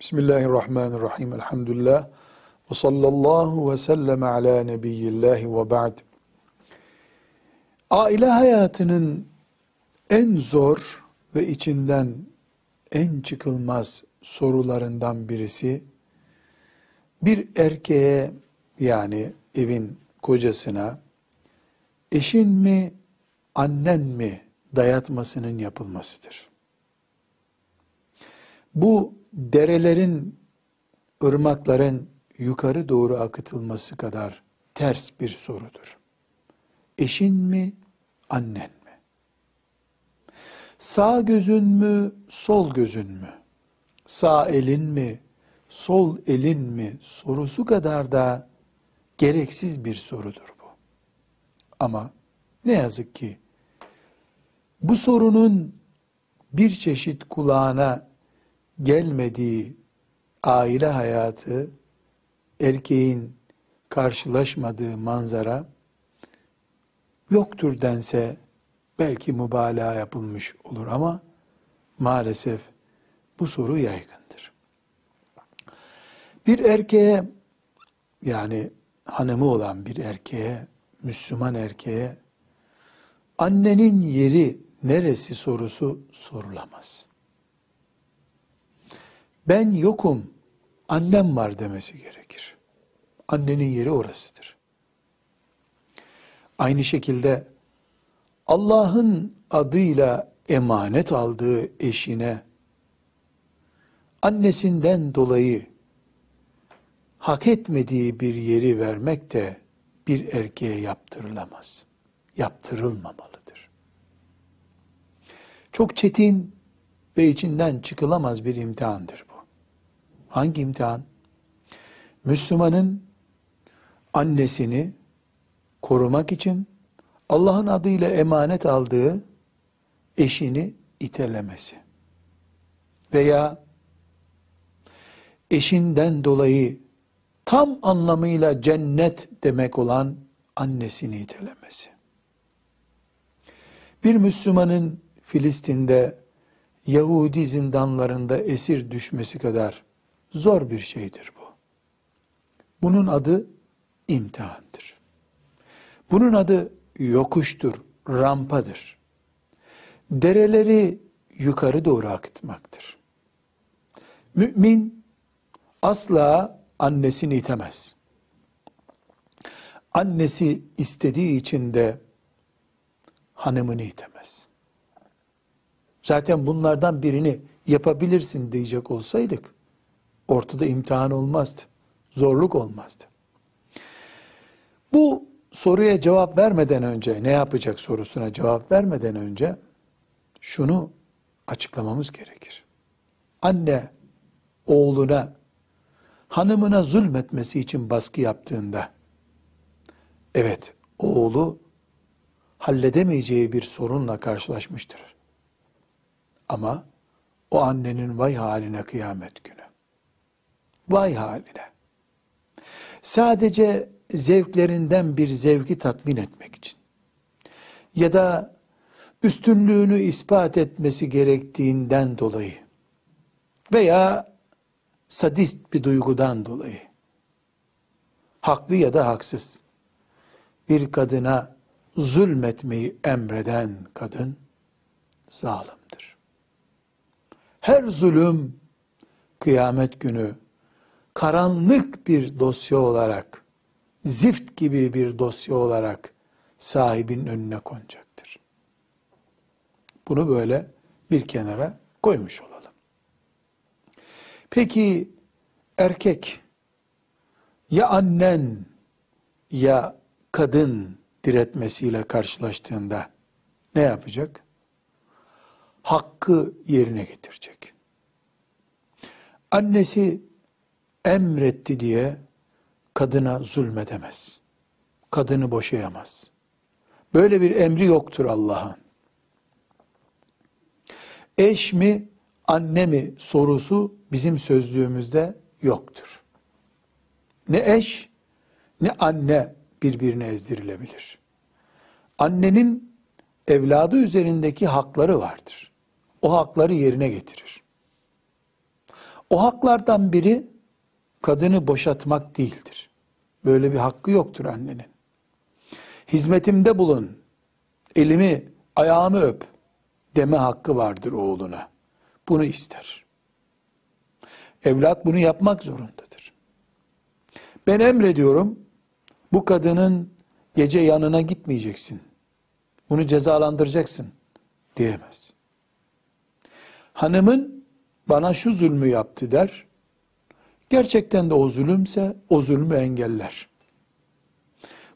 Bismillahirrahmanirrahim. Elhamdülillah. Ve sallallahu ve sellem ala nebiyyillahi ve ba'd. Aile hayatının en zor ve içinden en çıkılmaz sorularından birisi, bir erkeğe, yani evin kocasına, eşin mi, annen mi dayatmasının yapılmasıdır. Bu derelerin, ırmakların yukarı doğru akıtılması kadar ters bir sorudur. Eşin mi, annen mi? Sağ gözün mü, sol gözün mü? Sağ elin mi, sol elin mi sorusu kadar da gereksiz bir sorudur bu. Ama ne yazık ki bu sorunun bir çeşit kulağına gelmediği aile hayatı, erkeğin karşılaşmadığı manzara yoktur dense belki mübalağa yapılmış olur ama maalesef bu soru yaygındır. Bir erkeğe, yani hanımı olan bir erkeğe, Müslüman erkeğe, annenin yeri neresi sorusu sorulamaz. Ben yokum, annem var demesi gerekir. Annenin yeri orasıdır. Aynı şekilde Allah'ın adıyla emanet aldığı eşine, annesinden dolayı hak etmediği bir yeri vermek de bir erkeğe yaptırılamaz. Yaptırılmamalıdır. Çok çetin ve içinden çıkılamaz bir imtihandır bu. Hangi imtihan? Müslümanın annesini korumak için Allah'ın adıyla emanet aldığı eşini itelemesi veya eşinden dolayı tam anlamıyla cennet demek olan annesini itelemesi. Bir Müslümanın Filistin'de Yahudi zindanlarında esir düşmesi kadar zor bir şeydir bu. Bunun adı imtihandır. Bunun adı yokuştur, rampadır. Dereleri yukarı doğru akıtmaktır. Mümin asla annesini itemez. Annesi istediği için de hanımını itemez. Zaten bunlardan birini yapabilirsin diyecek olsaydık, ortada imtihan olmazdı, zorluk olmazdı. Bu soruya cevap vermeden önce, ne yapacak sorusuna cevap vermeden önce, şunu açıklamamız gerekir. Anne, oğluna, hanımına zulmetmesi için baskı yaptığında, evet, oğlu halledemeyeceği bir sorunla karşılaşmıştır. Ama o annenin vay haline kıyamet günü. Vay haline. Sadece zevklerinden bir zevki tatmin etmek için ya da üstünlüğünü ispat etmesi gerektiğinden dolayı veya sadist bir duygudan dolayı haklı ya da haksız bir kadına zulmetmeyi emreden kadın zalimdir. Her zulüm kıyamet günü karanlık bir dosya olarak, zift gibi bir dosya olarak sahibinin önüne konacaktır. Bunu böyle bir kenara koymuş olalım. Peki erkek ya annen ya kadın diretmesiyle karşılaştığında ne yapacak? Hakkı yerine getirecek. Annesi emretti diye kadına zulmedemez. Kadını boşayamaz. Böyle bir emri yoktur Allah'ın. Eş mi, anne mi sorusu bizim sözlüğümüzde yoktur. Ne eş, ne anne birbirine ezdirilebilir. Annenin evladı üzerindeki hakları vardır. O hakları yerine getirir. O haklardan biri kadını boşatmak değildir. Böyle bir hakkı yoktur annenin. Hizmetimde bulun, elimi, ayağımı öp deme hakkı vardır oğluna. Bunu ister. Evlat bunu yapmak zorundadır. Ben emrediyorum, bu kadının gece yanına gitmeyeceksin. Bunu cezalandıracaksın diyemez. Hanımın bana şu zulmü yaptı der. Gerçekten de o zulümse o zulmü engeller.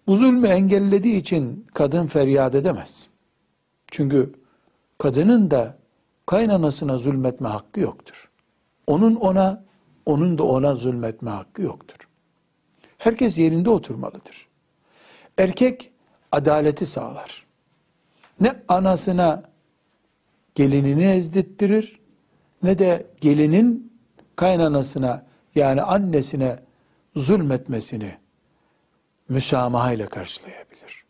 Bu zulmü engellediği için kadın feryat edemez. Çünkü kadının da kaynanasına zulmetme hakkı yoktur. Onun da ona zulmetme hakkı yoktur. Herkes yerinde oturmalıdır. Erkek adaleti sağlar. Ne anasına gelinini ezdirttirir, ne de gelinin kaynanasına yani annesine zulmetmesini müsamaha ile karşılayabilir.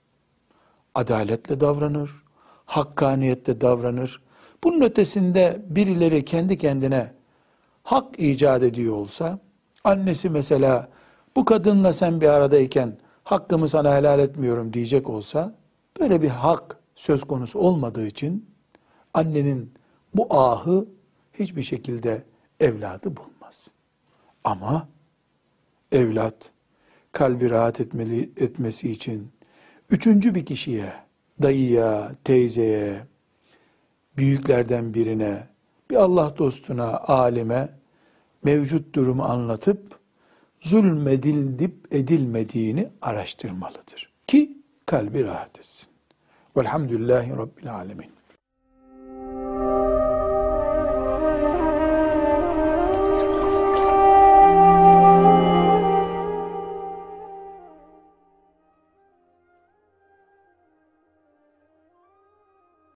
Adaletle davranır, hakkaniyetle davranır. Bunun ötesinde birileri kendi kendine hak icat ediyor olsa, annesi mesela bu kadınla sen bir aradayken hakkımı sana helal etmiyorum diyecek olsa, böyle bir hak söz konusu olmadığı için annenin bu ahı hiçbir şekilde evladı bulmaz. Ama evlat kalbi rahat etmesi için üçüncü bir kişiye, dayıya, teyzeye, büyüklerden birine, bir Allah dostuna, alime mevcut durumu anlatıp zulmedilip edilmediğini araştırmalıdır. Ki kalbi rahat etsin. Velhamdülillahi Rabbil Alemin.